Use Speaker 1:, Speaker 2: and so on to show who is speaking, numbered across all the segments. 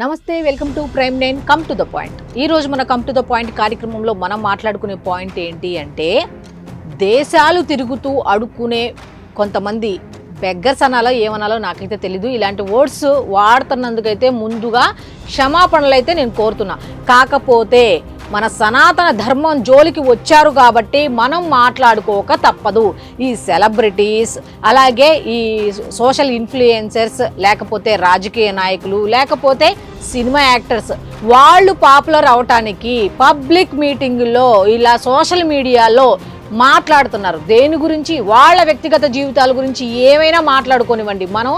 Speaker 1: నమస్తే, welcome to prime 9 come to the point. ఈరోజు మన కమ్ టు ద పాయింట్ కార్యక్రమంలో మనం మాట్లాడుకునే పాయింట్ ఏంటి అంటే, దేశాలు తిరుగుతూ అడుక్కునే కొంతమంది బెగ్గర్స్ అనాలో ఏమనాలో నాకైతే తెలీదు. ఇలాంటి వర్డ్స్ వాడుతున్నందుకైతే ముందుగా క్షమాపణలు అయితే నేను కోరుతున్నా. కాకపోతే మన సనాతన ధర్మం జోలికి వచ్చారు కాబట్టి మనం మాట్లాడుకోక తప్పదు. ఈ సెలబ్రిటీస్, అలాగే ఈ సోషల్ ఇన్ఫ్లుయెన్సర్స్, లేకపోతే రాజకీయ నాయకులు, లేకపోతే సినిమా యాక్టర్స్, వాళ్ళు పాపులర్ అవటానికి పబ్లిక్ మీటింగుల్లో ఇలా సోషల్ మీడియాలో మాట్లాడుతున్నారు. దేని గురించి? వాళ్ళ వ్యక్తిగత జీవితాల గురించి ఏమైనా మాట్లాడుకోనివ్వండి, మనం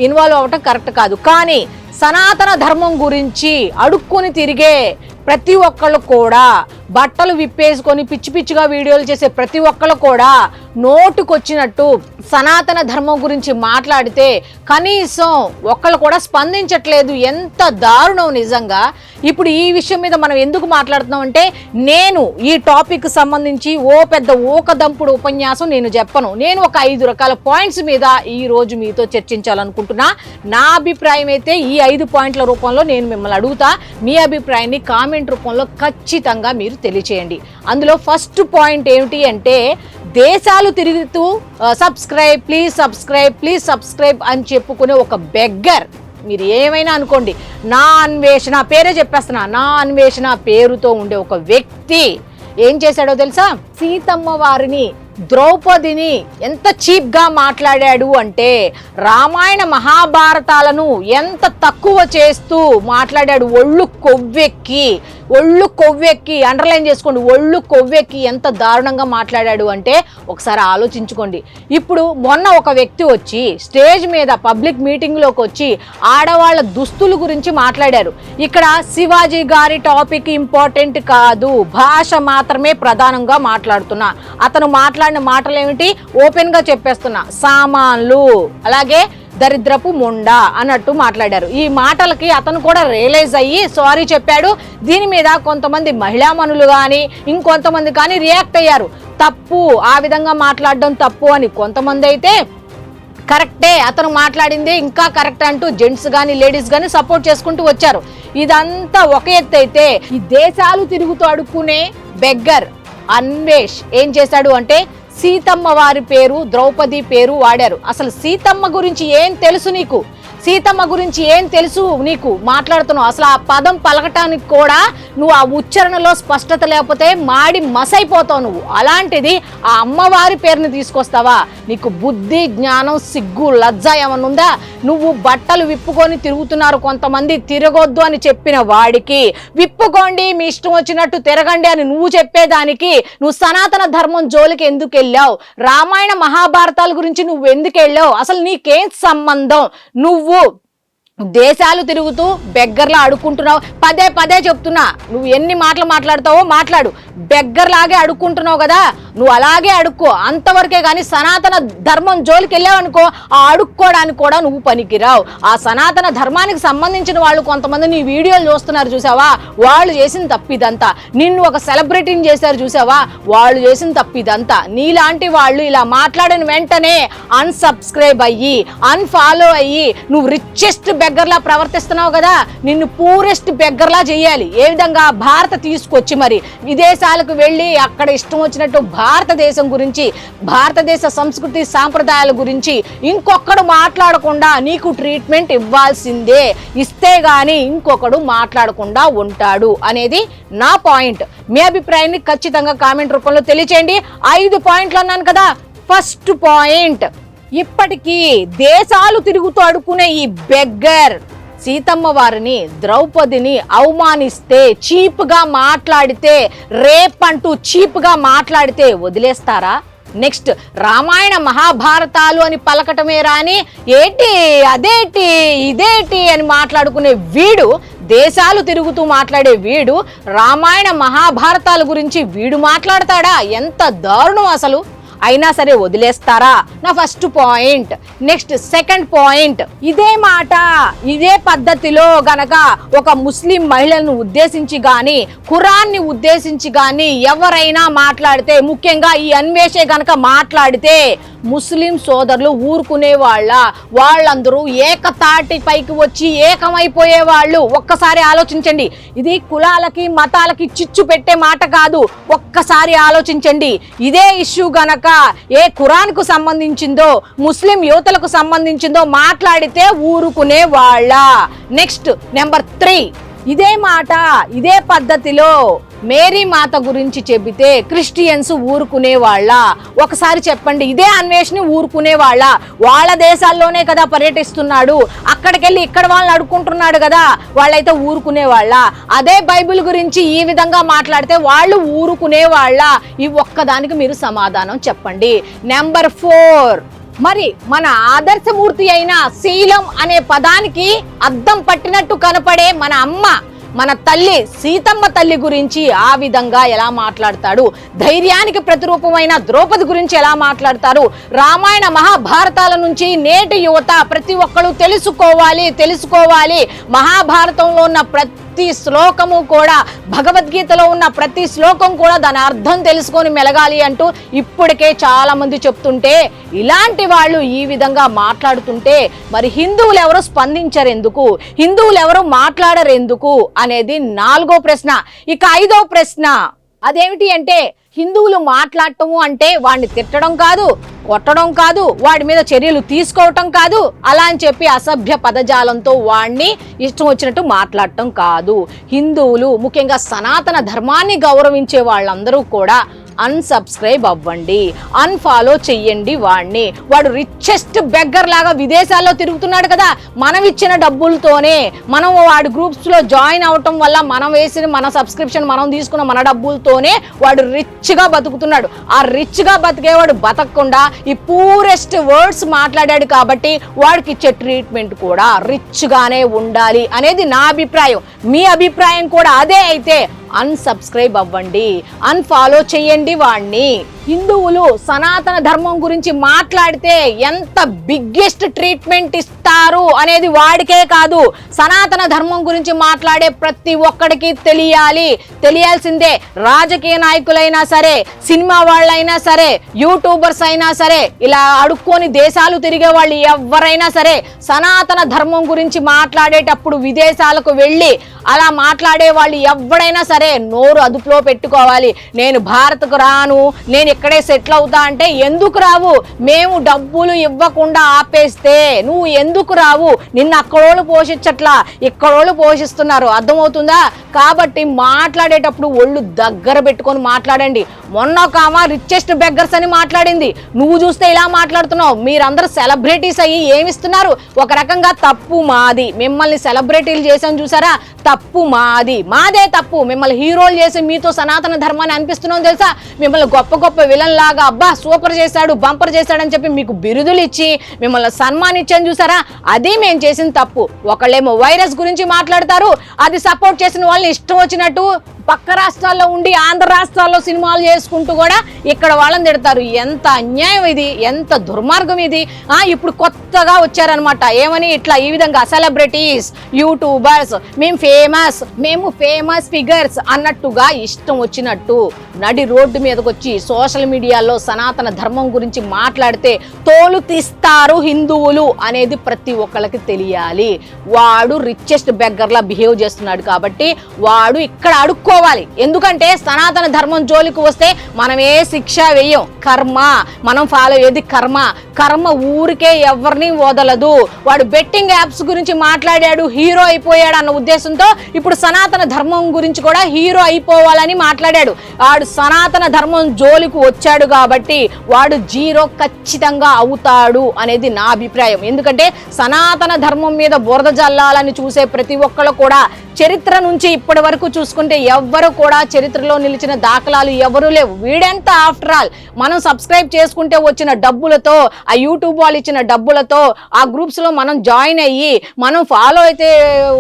Speaker 1: ఇన్వాల్వ్ అవ్వటం కరెక్ట్ కాదు. కానీ సనాతన ధర్మం గురించి అడుక్కుని తిరిగే ప్రతి ఒక్కళ్ళు కూడా, బట్టలు విప్పేసుకొని పిచ్చి పిచ్చిగా వీడియోలు చేసే ప్రతి ఒక్కళ్ళు కూడా నోటుకొచ్చినట్టు సనాతన ధర్మం గురించి మాట్లాడితే కనీసం ఒక్కళ్ళు కూడా స్పందించట్లేదు. ఎంత దారుణం నిజంగా. ఇప్పుడు ఈ విషయం మీద మనం ఎందుకు మాట్లాడుతున్నాం అంటే, నేను ఈ టాపిక్ సంబంధించి పెద్ద ఊకదంపుడు ఉపన్యాసం నేను చెప్పను. నేను ఒక 5 రకాల పాయింట్స్ మీద ఈ రోజు మీతో చర్చించాలనుకుంటున్నా. నా అభిప్రాయం అయితే ఈ 5 పాయింట్ల రూపంలో నేను మిమ్మల్ని అడుగుతా. మీ అభిప్రాయాన్ని కామెంట్ రూపంలో ఖచ్చితంగా మీరు తెలియచేయండి. అందులో ఫస్ట్ పాయింట్ ఏమిటి అంటే, దేశాలు తిరుగుతూ subscribe please subscribe please subscribe అని చెప్పుకునే ఒక బెగ్గర్, మీరు ఏమైనా అనుకోండి, నా అన్వేషణ పేరే చెప్పేస్తున్నా, నా అన్వేషణ పేరుతో ఉండే ఒక వ్యక్తి ఏం చేశాడో తెలుసా? సీతమ్మ వారిని, ద్రౌపదిని ఎంత చీప్ గా మాట్లాడాడు అంటే, రామాయణ మహాభారతాలను ఎంత తక్కువ చేస్తూ మాట్లాడాడు. ఒళ్ళు కొవ్వెక్కి అండర్లైన్ చేసుకోండి, ఒళ్ళు కొవ్వెక్కి ఎంత దారుణంగా మాట్లాడాడు అంటే ఒకసారి ఆలోచించుకోండి. ఇప్పుడు మొన్న ఒక వ్యక్తి వచ్చి స్టేజ్ మీద పబ్లిక్ మీటింగ్లోకి వచ్చి ఆడవాళ్ళ దుస్తుల గురించి మాట్లాడారు. ఇక్కడ శివాజీ గారి టాపిక్ ఇంపార్టెంట్ కాదు, భాష మాత్రమే ప్రధానంగా మాట్లాడుతున్నా. అతను మాట్లాడిన మాటలు ఏమిటి? ఓపెన్ గా చెప్పేస్తున్నా, సామాన్లు, అలాగే దరిద్రపు ముండా అన్నట్టు మాట్లాడారు. ఈ మాటలకి అతను కూడా రియలైజ్ అయ్యి సారీ చెప్పాడు. దీని మీద కొంతమంది మహిళామణులు కానీ ఇంకొంతమంది కానీ రియాక్ట్ అయ్యారు. తప్పు, ఆ విధంగా మాట్లాడడం తప్పు అని. కొంతమంది అయితే కరెక్టే, అతను మాట్లాడింది ఇంకా కరెక్ట్ అంటూ జెంట్స్ కానీ లేడీస్ కానీ సపోర్ట్ చేసుకుంటూ వచ్చారు. ఇదంతా ఒక ఎత్తు అయితే, ఈ దేశాలు తిరుగుతూ అడుక్కునే బెగ్గర్ అన్వేష్ ఏం చేశాడు అంటే, సీతమ్మ వారి పేరు, ద్రౌపది పేరు వాడారు. అసలు సీతమ్మ గురించి ఏం తెలుసు నీకు? సీతమ్మ గురించి ఏం తెలుసు నీకు మాట్లాడుతున్నావు? అసలు ఆ పదం పలకటానికి కూడా నువ్వు ఆ ఉచ్చారణలో స్పష్టత లేకపోతే మాడి మసైపోతావు నువ్వు. అలాంటిది ఆ అమ్మవారి పేరుని తీసుకొస్తావా? నీకు బుద్ధి, జ్ఞానం, సిగ్గు, లజ్జ ఏమన్నా ఉందా? నువ్వు బట్టలు విప్పుకొని తిరుగుతున్నారు కొంతమంది, తిరగొద్దు అని చెప్పిన వాడికి విప్పుకోండి, మీ ఇష్టం వచ్చినట్టు తిరగండి అని నువ్వు చెప్పేదానికి నువ్వు సనాతన ధర్మం జోలికి ఎందుకు వెళ్ళావు? రామాయణ మహాభారతాల గురించి నువ్వు ఎందుకు వెళ్ళావు? అసలు నీకేం సంబంధం? నువ్వు దేశాలు తిరుగుతూ బెగ్గర్లా అడుక్కుంటున్నావు. పదే చెప్తున్నా, నువ్వు ఎన్ని మాటలు మాట్లాడతావో మాట్లాడు, బెగ్గర్లాగే అడుక్కుంటున్నావు కదా, నువ్వు అలాగే అడుక్కో, అంతవరకే. కానీ సనాతన ధర్మం జోలికి వెళ్ళావనుకో, ఆ అడుక్కోవడానికి కూడా నువ్వు పనికిరావు. ఆ సనాతన ధర్మానికి సంబంధించిన వాళ్ళు కొంతమంది నీ వీడియోలు చూస్తున్నారు చూసావా, వాళ్ళు చేసిన తప్పిదంతా. నిన్ను ఒక సెలబ్రిటీని చేశారు చూసావా, వాళ్ళు చేసిన తప్పిదంతా. నీలాంటి వాళ్ళు ఇలా మాట్లాడిన వెంటనే అన్సబ్స్క్రైబ్ అయ్యి, అన్ఫాలో అయ్యి, నువ్వు రిచెస్ట్ బెగ్గర్లా ప్రవర్తిస్తున్నావు కదా, నిన్ను పూరెస్ట్ బెగ్గర్లా చేయాలి. ఏ విధంగా? భారత తీసుకొచ్చి మరి విదేశాలకు వెళ్ళి అక్కడ ఇష్టం వచ్చినట్టు భారతదేశం గురించి, భారతదేశ సంస్కృతి సాంప్రదాయాల గురించి ఇంకొకడు మాట్లాడకుండా నీకు ట్రీట్మెంట్ ఇవ్వాల్సిందే. ఇస్తే గాని ఇంకొకడు మాట్లాడకుండా ఉంటాడు అనేది నా పాయింట్. మీ అభిప్రాయాన్ని ఖచ్చితంగా కామెంట్ రూపంలో తెలియచేయండి. 5 పాయింట్లు అన్నాను కదా. ఫస్ట్ పాయింట్, ఇప్పటికీ దేశాలు తిరుగుతూ అడుక్కునే ఈ బెగ్గర్ సీతమ్మ వారిని, ద్రౌపదిని అవమానిస్తే, చీప్గా మాట్లాడితే, రేప్ అంటూ చీప్గా మాట్లాడితే వదిలేస్తారా? నెక్స్ట్, రామాయణ మహాభారతాలు అని పలకటమే రాని ఏంటి అదేటి ఇదేటి అని మాట్లాడుకునే వీడు, దేశాలు తిరుగుతూ మాట్లాడే వీడు, రామాయణ మహాభారతాల గురించి వీడు మాట్లాడతాడా? ఎంత దారుణం అసలు. అయినా సరే వదిలేస్తారా? నా first point. Next second point, ఇదే మాట ఇదే పద్ధతిలో గనక ఒక ముస్లిం మహిళలను ఉద్దేశించి గాని ఖురాన్ని ఉద్దేశించి గాని ఎవరైనా మాట్లాడితే, ముఖ్యంగా ఈ అన్వేషే గనక మాట్లాడితే ముస్లిం సోదరులు ఊరుకునే వాళ్ళందరూ ఏకతాటి పైకి వచ్చి ఏకమైపోయే వాళ్ళు. ఒక్కసారి ఆలోచించండి. ఇది కులాలకి మతాలకి చిచ్చు పెట్టే మాట కాదు. ఒక్కసారి ఆలోచించండి. ఇదే ఇష్యూ గనక ఏ ఖురాన్కు సంబంధించిందో ముస్లిం యువతలకు సంబంధించిందో మాట్లాడితే ఊరుకునే వాళ్ళ. నెక్స్ట్ నెంబర్ 3, ఇదే మాట ఇదే పద్ధతిలో మేరీ మాత గురించి చెబితే క్రిస్టియన్స్ ఊరుకునే వాళ్ళ? ఒకసారి చెప్పండి. ఇదే అన్వేషణ ఊరుకునే వాళ్ళ దేశాల్లోనే కదా పర్యటిస్తున్నాడు, అక్కడికెళ్ళి ఇక్కడ వాళ్ళని అడుక్కుంటున్నాడు కదా, వాళ్ళైతే ఊరుకునే వాళ్ళ? అదే బైబిల్ గురించి ఈ విధంగా మాట్లాడితే వాళ్ళు ఊరుకునే వాళ్ళ? ఈ ఒక్కదానికి మీరు సమాధానం చెప్పండి. నెంబర్ 4, మరి మన ఆదర్శమూర్తి అయిన శీలం అనే పదానికి అద్దం పట్టినట్టు కనపడే మన అమ్మ, మన తల్లి సీతమ్మ తల్లి గురించి ఆ విధంగా ఎలా మాట్లాడతాడు? ధైర్యానికి ప్రతిరూపమైన ద్రౌపది గురించి ఎలా మాట్లాడతారు? రామాయణ మహాభారతాల నుంచి నేటి యువత ప్రతి ఒక్కరు తెలుసుకోవాలి. మహాభారతంలో ఉన్న ప్రతి శ్లోకము కూడా, భగవద్గీతలో ఉన్న ప్రతి శ్లోకం కూడా దాని అర్థం తెలుసుకొని మెలగాలి అంటూ ఇప్పటికే చాలా మంది చెప్తుంటే, ఇలాంటి వాళ్ళు ఈ విధంగా మాట్లాడుతుంటే మరి హిందువులు ఎవరు స్పందించరెందుకు? హిందువులు ఎవరు మాట్లాడరెందుకు అనేది 4వ ప్రశ్న. ఇక 5వ ప్రశ్న అదేమిటి అంటే, హిందువులు మాట్లాడటము అంటే వాడిని తిట్టడం కాదు, కొట్టడం కాదు, వాడి మీద చర్యలు తీసుకోవటం కాదు, అలా అని చెప్పి అసభ్య పదజాలంతో వాడిని ఇష్టం వచ్చినట్టు మాట్లాడటం కాదు. హిందువులు ముఖ్యంగా సనాతన ధర్మాన్ని గౌరవించే వాళ్ళందరూ కూడా అన్సబ్స్క్రైబ్ అవ్వండి, అన్ఫాలో చెయ్యండి వాడిని. వాడు రిచెస్ట్ బెగ్గర్ లాగా విదేశాల్లో తిరుగుతున్నాడు కదా, మనం ఇచ్చిన డబ్బులతోనే, మనం వాడి గ్రూప్స్ లో జాయిన్ అవటం వల్ల మనం వేసిన మన సబ్స్క్రిప్షన్ మనం తీసుకున్న మన డబ్బులతోనే వాడు రిచ్ గా బతుకుతున్నాడు. ఆ రిచ్ గా బతికేవాడు బతకకుండా ఈ పూరెస్ట్ వర్డ్స్ మాట్లాడాడు కాబట్టి వాడికి ఇచ్చే ట్రీట్మెంట్ కూడా రిచ్ గానే ఉండాలి అనేది నా అభిప్రాయం. మీ అభిప్రాయం కూడా అదే అయితే అన్సబ్స్క్రైబ్ అవ్వండి, అన్ఫాలో చేయండి వాడిని. హిందువులు సనాతన ధర్మం గురించి మాట్లాడితే ఎంత బిగ్గెస్ట్ ట్రీట్మెంట్ ఇస్తారు అనేది వాడికే కాదు, సనాతన ధర్మం గురించి మాట్లాడే ప్రతి ఒక్కడికి తెలియాల్సిందే. రాజకీయ నాయకులైనా సరే, సినిమా వాళ్ళైనా సరే, యూట్యూబర్స్ అయినా సరే, ఇలా అడుక్కొని దేశాలు తిరిగే వాళ్ళు ఎవరైనా సరే సనాతన ధర్మం గురించి మాట్లాడేటప్పుడు విదేశాలకు వెళ్ళి అలా మాట్లాడే వాళ్ళు ఎవడైనా సరే నోరు అదుపులో పెట్టుకోవాలి. నేను భారత్కు రాను, నేను ఇక్కడే సెటిల్ అవుతా అంటే ఎందుకు రావు? మేము డబ్బులు ఇవ్వకుండా ఆపేస్తే నువ్వు ఎందుకు రావు? నిన్ను అక్కడోళ్ళు పోషించట్లా, ఇక్కడోళ్ళు పోషిస్తున్నారు, అర్థమవుతుందా? కాబట్టి మాట్లాడేటప్పుడు ఒళ్ళు దగ్గర పెట్టుకొని మాట్లాడండి. మొన్న ఒక ఆమె రిచెస్ట్ బెగ్గర్స్ అని మాట్లాడింది, నువ్వు చూస్తే ఇలా మాట్లాడుతున్నావు. మీరందరూ సెలబ్రిటీస్ అయ్యి ఏమిస్తున్నారు? ఒక రకంగా తప్పు మాది, మిమ్మల్ని సెలబ్రిటీలు చేసాం చూసారా, తప్పు మాదే తప్పు. మిమ్మల్ని హీరోలు చేసి మీతో సనాతన ధర్మాన్ని అనిపిస్తున్నాం తెలుసా? మిమ్మల్ని గొప్ప విలన్ లాగా అబ్బా సూపర్ చేశాడు, బంపర్ చేశాడని చెప్పి మీకు బిరుదులు ఇచ్చి మిమ్మల్ని సన్మానించాను చూసారా, అది మేము చేసిన తప్పు. ఒకళ్ళేమో వైరస్ గురించి మాట్లాడతారు, అది సపోర్ట్ చేసిన వాళ్ళని ఇష్టం వచ్చినట్టు పక్క రాష్ట్రాల్లో ఉండి ఆంధ్ర రాష్ట్రాల్లో సినిమాలు చేసుకుంటూ కూడా ఇక్కడ వాళ్ళని తిడతారు. ఎంత అన్యాయం ఇది, ఎంత దుర్మార్గం ఇది. ఇప్పుడు కొత్తగా వచ్చారనమాట, ఏమని ఇట్లా ఈ విధంగా సెలబ్రిటీస్, యూట్యూబర్స్, మేము ఫేమస్ ఫిగర్స్ అన్నట్టుగా ఇష్టం వచ్చినట్టు నడి రోడ్డు మీదకి వచ్చి సోషల్ మీడియాలో సనాతన ధర్మం గురించి మాట్లాడితే తోలు తీస్తారు హిందువులు అనేది ప్రతి ఒక్కళ్ళకి తెలియాలి. వాడు రిచెస్ట్ బెగ్గర్లా బిహేవ్ చేస్తున్నాడు కాబట్టి వాడు ఇక్కడ అడుక్కోవాలి. ఎందుకంటే సనాతన ధర్మం జోలికి వస్తే మనం ఏ శిక్ష వేయం, కర్మ మనం ఫాలో అయ్యేది కర్మ ఊరికే ఎవరిని వదలదు. వాడు బెట్టింగ్ యాప్స్ గురించి మాట్లాడాడు, హీరో అయిపోయాడు అన్న ఉద్దేశంతో ఇప్పుడు సనాతన ధర్మం గురించి కూడా హీరో అయిపోవాలని మాట్లాడాడు. వాడు సనాతన ధర్మం జోలికి వచ్చాడు కాబట్టి వాడు జీరో ఖచ్చితంగా అవుతాడు అనేది నా అభిప్రాయం. ఎందుకంటే సనాతన ధర్మం మీద బురద జల్లాలని చూసే ప్రతి ఒక్కళ్ళు కూడా చరిత్ర నుంచి ఇప్పటి వరకు చూసుకుంటే ఎవ్వరు కూడా చరిత్రలో నిలిచిన దాఖలాలు ఎవరూ లేవు. వీడెంత ఆఫ్టర్ ఆల్ మనం సబ్స్క్రైబ్ చేసుకుంటే వచ్చిన డబ్బులతో, ఆ యూట్యూబ్ వాళ్ళు ఇచ్చిన డబ్బులతో, ఆ గ్రూప్స్ లో మనం జాయిన్ అయ్యి మనం ఫాలో అయితే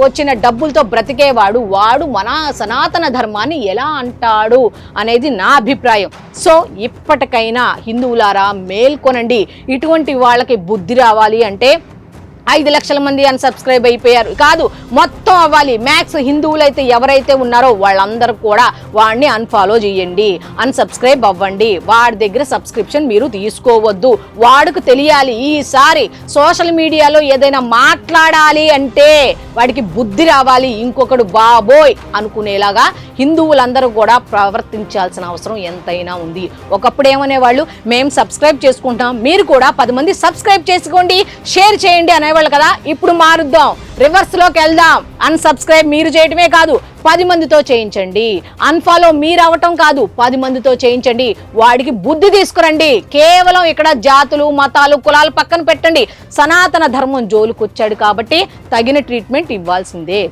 Speaker 1: వచ్చిన డబ్బులతో బ్రతికేవాడు వాడు మన సనాతన ధర్మాన్ని ఎలా అంటాడు అనేది నా అభిప్రాయం. సో ఇప్పటికైనా హిందువులారా మేల్కొనండి. ఇటువంటి వాళ్ళకి బుద్ధి రావాలి అంటే 5 లక్షల మంది అన్సబ్స్క్రైబ్ అయిపోయారు కాదు, మొత్తం అవ్వాలి. మ్యాక్స్ హిందువులు అయితే ఎవరైతే ఉన్నారో వాళ్ళందరూ కూడా వాడిని అన్ఫాలో చేయండి, అన్సబ్స్క్రైబ్ అవ్వండి. వాడి దగ్గర సబ్స్క్రిప్షన్ మీరు తీసుకోవద్దు. వాడికి తెలియాలి ఈసారి సోషల్ మీడియాలో ఏదైనా మాట్లాడాలి అంటే వాడికి బుద్ధి రావాలి. ఇంకొకడు బాబోయ్ అనుకునేలాగా హిందువులందరూ కూడా ప్రవర్తించాల్సిన అవసరం ఎంతైనా ఉంది. ఒకప్పుడు ఏమనేవాళ్ళు, మేము సబ్స్క్రైబ్ చేసుకుంటాం, మీరు కూడా 10 మంది సబ్స్క్రైబ్ చేసుకోండి, షేర్ చేయండి అనేవాళ్ళు కదా. ఇప్పుడు మారుద్దాం, రివర్స్ లోకి వెళ్దాం. అన్సబ్స్క్రైబ్ మీరు చేయటమే కాదు, 10 మందితో చేయించండి. అన్ఫాలో మీరు అవటం కాదు, 10 మందితో చేయించండి. వాడికి బుద్ధి తీసుకురండి. కేవలం ఇక్కడ జాతులు, మతాలు, కులాలు పక్కన పెట్టండి. సనాతన ధర్మం జోలుకొచ్చాడు కాబట్టి తగిన ట్రీట్మెంట్ ఇవ్వాల్సిందే.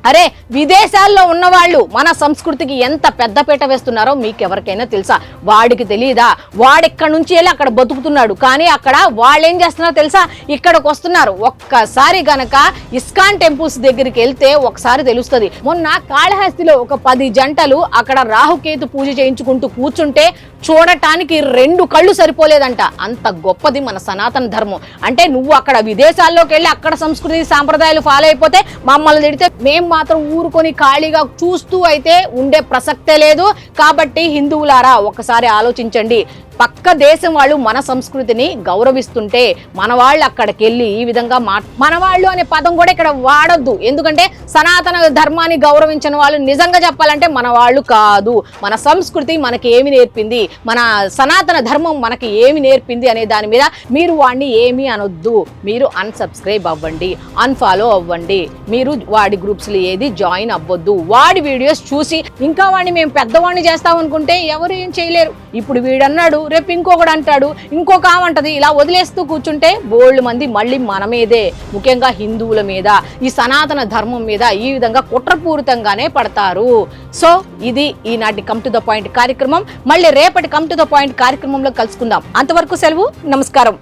Speaker 1: అరే విదేశాల్లో ఉన్నవాళ్ళు మన సంస్కృతికి ఎంత పెద్దపీట వేస్తున్నారో మీకెవరికైనా తెలుసా? వాడికి తెలియదా? వాడిక్కడ నుంచి వెళ్ళి అక్కడ బతుకుతున్నాడు, కానీ అక్కడ వాళ్ళు ఏం చేస్తున్నారో తెలుసా? ఇక్కడికి వస్తున్నారు. ఒక్కసారి గనక ఇస్కాన్ టెంపుల్స్ దగ్గరికి వెళ్తే ఒకసారి తెలుస్తుంది. మొన్న కాళహస్తిలో ఒక 10 జంటలు అక్కడ రాహుకేతు పూజ చేయించుకుంటూ కూర్చుంటే చూడటానికి 2 కళ్ళు సరిపోలేదంట. అంత గొప్పది మన సనాతన ధర్మం. అంటే నువ్వు అక్కడ విదేశాల్లోకి వెళ్ళి అక్కడ సంస్కృతి సాంప్రదాయాలు ఫాలో అయిపోతే మమ్మల్ని తిడితే మేము మాత్రం ఊరుకొని ఖాళీగా చూస్తూ అయితే ఉండే ప్రసక్తే లేదు. కాబట్టి హిందువులారా ఒకసారి ఆలోచించండి. పక్క దేశం వాళ్ళు మన సంస్కృతిని గౌరవిస్తుంటే మన వాళ్ళు అక్కడికి వెళ్ళి ఈ విధంగా మన వాళ్ళు అనే పదం కూడా ఇక్కడ వాడొద్దు. ఎందుకంటే సనాతన ధర్మాన్ని గౌరవించిన వాళ్ళు నిజంగా చెప్పాలంటే మన వాళ్ళు కాదు. మన సంస్కృతి మనకి ఏమి నేర్పింది, మన సనాతన ధర్మం మనకి ఏమి నేర్పింది అనే దాని మీద మీరు వాడిని ఏమీ అనొద్దు. మీరు అన్సబ్స్క్రైబ్ అవ్వండి, అన్ఫాలో అవ్వండి. మీరు వాడి గ్రూప్స్లో ఏది జాయిన్ అవ్వద్దు. వాడి వీడియోస్ చూసి ఇంకా వాడిని మేము పెద్దవాడిని చేస్తాం అనుకుంటే ఎవరు ఏం చేయలేరు. ఇప్పుడు వీడన్నాడు, రేపు ఇంకొకడు అంటాడు, ఇంకొక ఆమంటది. ఇలా వదిలేస్తూ కూర్చుంటే బోల్డ్ మంది మళ్ళీ మన మీదే, ముఖ్యంగా హిందువుల మీద, ఈ సనాతన ధర్మం మీద ఈ విధంగా కుట్రపూరితంగానే పడతారు. సో ఇది ఈనాటి కమ్ టు ద పాయింట్ కార్యక్రమం. మళ్ళీ రేపటి కమ్ టు ద పాయింట్ కార్యక్రమంలో కలుసుకుందాం. అంతవరకు సెలవు, నమస్కారం.